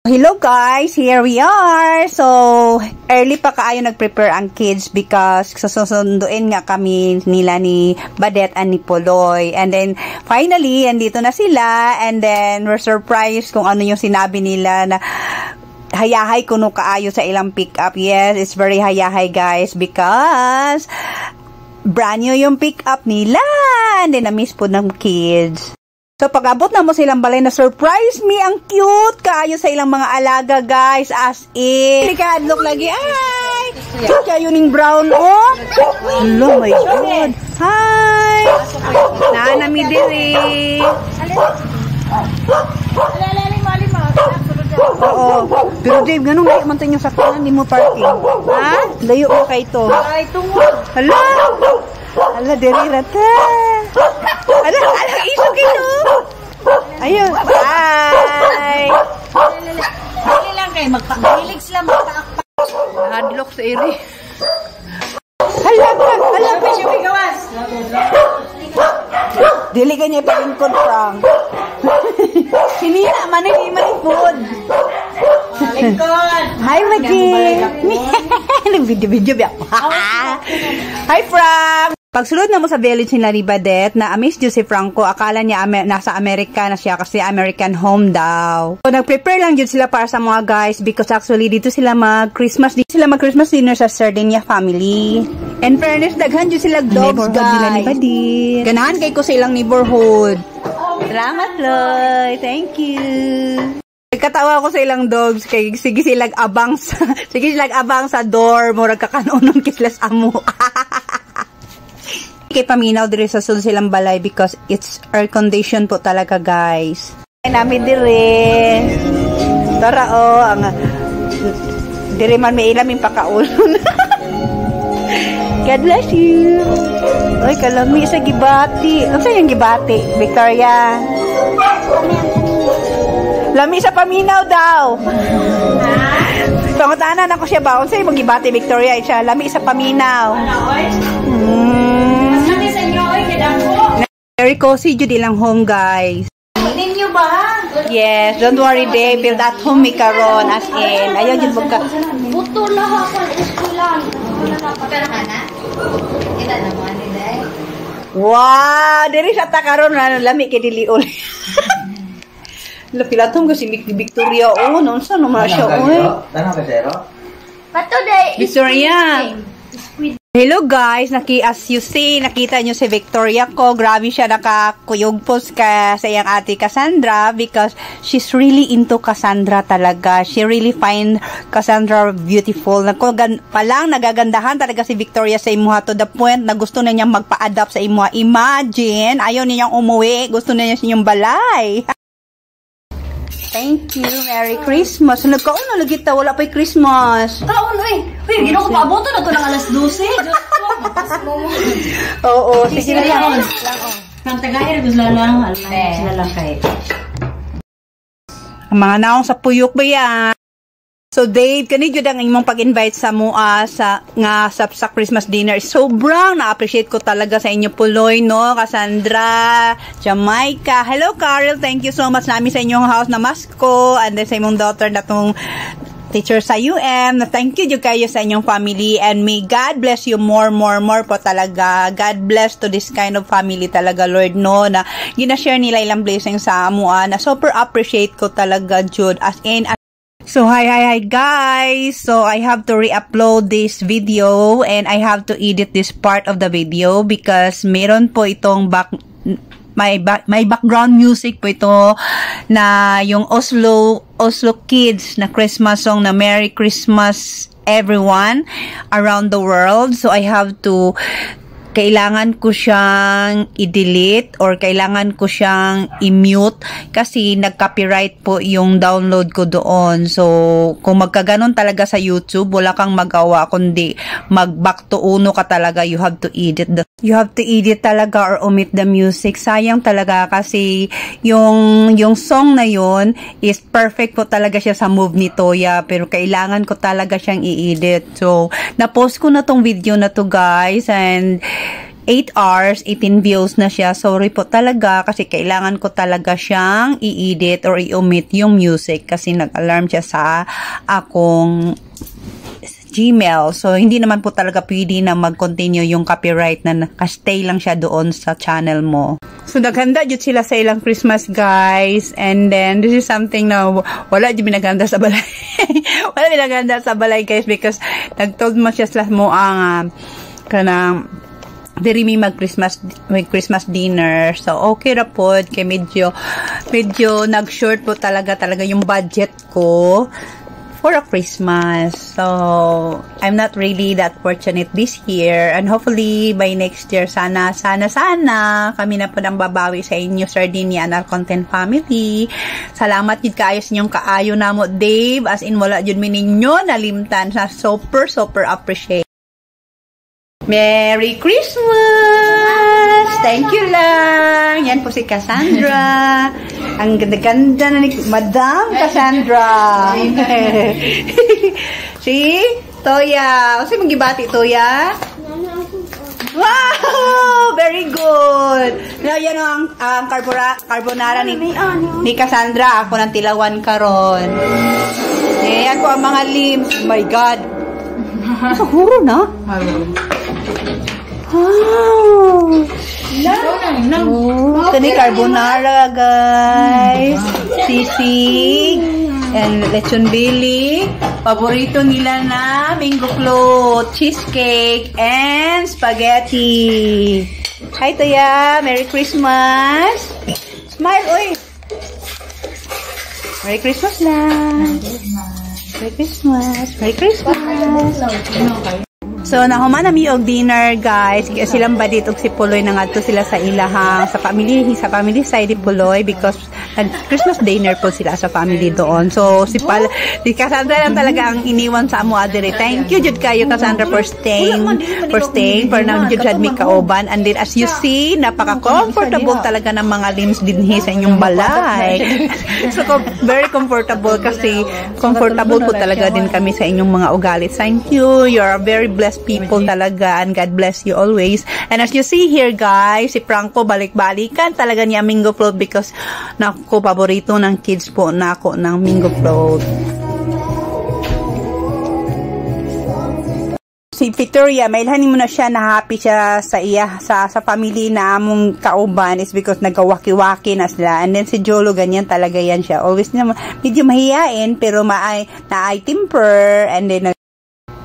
Hello guys, here we are. So, early pa kaayo nag-prepare ang kids because susunduin nga kami nila ni Badet and ni Poloy. And then, finally, andito na sila. And then, we're surprised kung ano yung sinabi nila na hayahay kuno kaayo sa ilang pick-up. Yes, it's very hayahay guys because brand new yung pick-up nila. And then, na-miss po ng kids. So, pag-abot na mo silang balay na surprise me, ang cute kaayo sa ilang mga alaga, guys. As in. Look lagi. Ay! Cute kayo ning brown, oh. Hello, my God. Hi! Nanami diri. Oo. Pero Dave, ganun kayo man tayo sa kanan, hindi mo parking. Ha? Layo mo kayo ito. Hala! Hala, diri rata. Hala, isog ito. Ayun. Bye! Dili lang kayo, magpakilig sila, magpaakpak. Hadlock sa iri. Hala ka! Hala ka! May gawas. Dili ka niya palingkod, Frank. Sinina, manay food. Lingkod. Hi, Magi. Nag-video biya. Hi, Frank. Pagsulod na mo sa village nila ni Badet, na-amaze dyan si Franco. Akala niya nasa Amerika na siya kasi American home daw. So, nag-prepare lang dyan sila para sa mga guys because actually dito sila mag-Christmas dinner sa Sardinia family. And fairness, daghan dyan sila dogs, guys. Nila ni Badet. Ganahan kay ko sa ilang neighborhood. Salamat, Loy. Thank you. Nagkatawa ko sa ilang dogs kay sige silang abang sa door mo ragkakanon kislas amo. Kay paminaw dire sa sulod silang balay because it's air condition po talaga guys. Ay namin dire. Tara ang dire man may ilam yung pakaulon. God bless you. Ay kalami sa gibati. Ano sa yung gibati? Victoria. Lami sa paminaw daw. Pangutanan ako siya ba? Ano sa yung gibati Victoria? Siya lami sa paminaw. Very cozy jud ilang home guys. Ninyo ba? Yes, don't worry Dave, build at home mi karon as in. Ayaw jud magka. Buto lang ako eskulan. Pero kana? Kita na mo ani day. Wow, diri sa ta karon lami kay dili ul. Lapilatom ko si Victoria oh, non sa no siya oy. Tanong ka zero? Pato day. Victoria. Hello guys, as you see, nakita nyo si Victoria ko. Grabe siya nakakuyog po sa iyang ate Cassandra because she's really into Cassandra talaga. She really find Cassandra beautiful. Palang nagagandahan talaga si Victoria sa imuha to the point na gusto na niyang magpa-adapt sa imuha. Imagine, ayaw niyang umuwi. Gusto na niya sa inyong balay. Thank you. Merry Christmas. Nagkaon na lagi ta. Wala pa'y Christmas. Kaon eh. Uy, ginawa ko paaboto na to ng alas 12. Diyos ko. Oo. Sige na yan. Kang tagahir, gusto lang. Sila lang kayo. Ang mga naong sa puyok ba yan? So Dave, kanid yun ang imong pag-invite sa mua sa Christmas dinner. Sobrang na-appreciate ko talaga sa inyo Puloy, no? Cassandra, Jamaica. Hello Carl, thank you so much namin sa inyong house na masko. And then sa imong daughter na tong teacher sa UM. Thank you kayo sa inyong family. And may God bless you more po talaga. God bless to this kind of family talaga, Lord, no? Na ginashare nila ilang blessings sa mua na super appreciate ko talaga, Jude. As in, so, hi guys! So, I have to re-upload this video and I have to edit this part of the video because meron po itong may background music po ito na yung Oslo Kids na Christmas song na Merry Christmas everyone around the world. So, I have to kailangan ko siyang i-delete or kailangan ko siyang i-mute kasi nag-copyright po yung download ko doon. So, kung magkaganon talaga sa YouTube, wala kang magawa kundi mag-back to uno ka talaga. You have to edit talaga or omit the music. Sayang talaga kasi yung song na yun is perfect po talaga siya sa move ni Toya pero kailangan ko talaga siyang i-edit. So, na-post ko na tong video na to guys and 8 hours, 18 views na siya. Sorry po talaga kasi kailangan ko talaga siyang i-edit or i-omit yung music kasi nag-alarm siya sa akong Gmail. So, hindi naman po talaga pwede na mag-continue yung copyright na nakastay lang siya doon sa channel mo. So, naghanda dyan sila sa ilang Christmas, guys. And then, this is something na wala dyan binaganda sa balay. Wala binaganda sa balay, guys, because nagtold mo siya sila mo ang kanang diri mi mag-Christmas dinner. So, okay ra po. Kaya medyo nag-short po talaga yung budget ko for a Christmas. So, I'm not really that fortunate this year. And hopefully, by next year, sana, kami na po nang babawi sa inyo, Sardinia and our content family. Salamat yun kaayo sa inyong kaayo na mo, Dave. As in, wala yun mininyo nalimtan. Sa super appreciate. Merry Christmas! Thank you lang! Yan po si Cassandra. Ang ganda-ganda na ni Madam Cassandra. Si Toya. Kasi magibati, Toya? Wow! Very good! Now, yan ang carbonara ni Cassandra. Ako ng tilawan karon. Yan ko ang mga limbs. Oh my God! Sa huro na? Wow! Ito ni carbonara, guys. Sisig. And lechon belly. Paborito nila na mango float, cheesecake, and spaghetti. Hi, Toya. Merry Christmas. Smile, oy. Merry Christmas lang. Merry Christmas. Merry Christmas. So, nahuman na mi og dinner, guys. Kaya silang badit og si Puloy nangadto sila sa ilahang sa family side ni Puloy because Christmas dinner po sila sa family doon. So, si Cassandra lang talaga ang iniwan sa amo adire. Thank you jud kayo, Cassandra, for staying for nang jud sad mi kauban. And then as you see, napaka-comfortable talaga ng mga limbs dinhi sa inyong balay. So, very comfortable kasi comfortable po talaga din kami sa inyong mga ugali. Thank you. You are very blessed people talaga and God bless you always. And as you see here, guys, si Franco balik-balikan talaga niya mango float because naku, paborito ng kids po na ako ng mango float. Si Victoria, mailhanin mo na siya na happy siya sa family na among kauban is because nagawaki-waki na sila. And then si Jolo, ganyan talaga yan siya. Always na medyo mahiyain pero naay temper. And then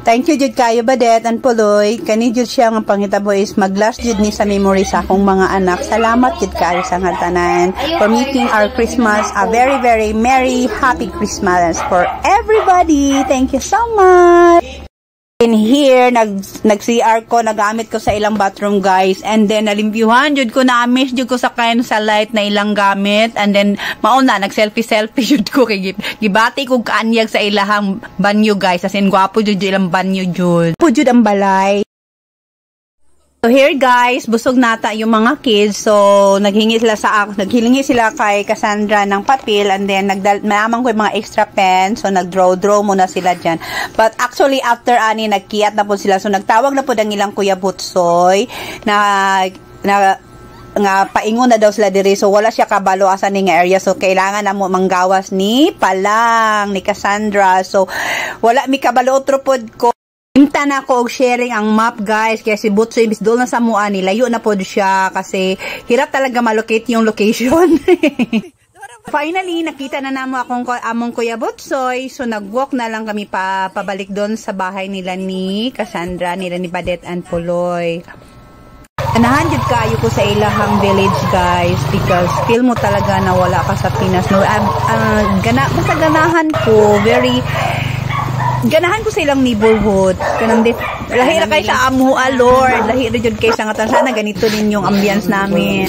thank you jud kayo, Badet and Puloy. Kani jud siya nga pangitabo is mag-last jud ni sa memory sa akong mga anak. Salamat jud kayo sa tanan for making our Christmas a very, very merry, happy Christmas for everybody. Thank you so much. In here, nag-CR ko, nagamit ko sa ilang bathroom, guys. And then, nalimpyuhan, jud ko na-miss jud ko sa kain sa light na ilang gamit. And then, mauna, nag-selfie jud ko. Kay gibati ko kaanyag sa ilahang banyo, guys. As in, gwapo jud ilang banyo jud. Po jud ang balay. So here, guys, busog nata yung mga kids. So naghingi sila kay Cassandra ng papel and then malamang ko yung mga extra pen. So nag-draw muna sila dyan. But actually after ani nagkiyat na po sila. So nagtawag na po ng ilang Kuya Butsoy na nga paingon na daw sila diri. So wala siya kabalo asa ning area. So kailangan na mo manggawas ni Palang ni Cassandra. So wala mi kabalo otro pod ko. Imta na ako og sharing ang map, guys, kaya si Butsoy bis doon na sa mua ni layo na pod siya kasi hirap talaga malocate yung location. Finally, nakita na namo among Kuya Butsoy, so nagwalk na lang kami pabalik doon sa bahay nila ni Cassandra, nila ni Badet and Puloy. Anahan jud kayo ko sa ilahang village, guys, because feel mo talaga na wala ka sa Pinas. No, basta ganahan ko, ganahan ko sa ilang neighborhood. Lahi na kayo sa Amua, Lord. Lahi na dyan kayo sa ngatan. Sana ganito din yung ambience namin.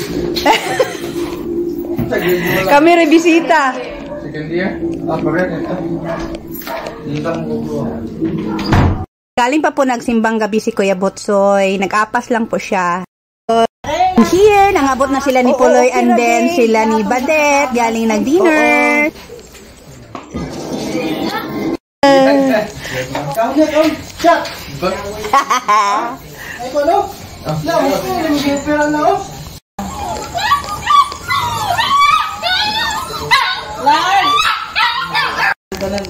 Kami rebisita. Galing pa po nagsimbang gabi si Kuya Butsoy. Nag-apas lang po siya. Here, nangabot na sila ni Puloy and then sila ni Badet. Galing nag-dinner.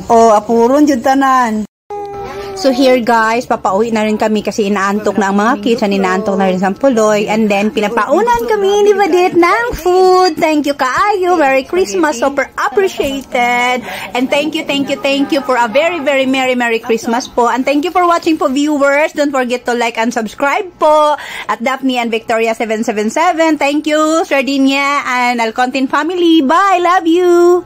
Oh, apuron jud tanan. So here guys, papauwi na rin kami kasi inaantok na ang mga kids and inaantok na rin sa Puloy. And then, pinapaunan kami ni Badit ng food. Thank you kaayo. Merry Christmas. Super appreciated. And thank you for a very, very Merry Christmas po. And thank you for watching po viewers. Don't forget to like and subscribe po. At Daphne and Victoria 777. Thank you, Sardinia and Alcontin family. Bye. Love you.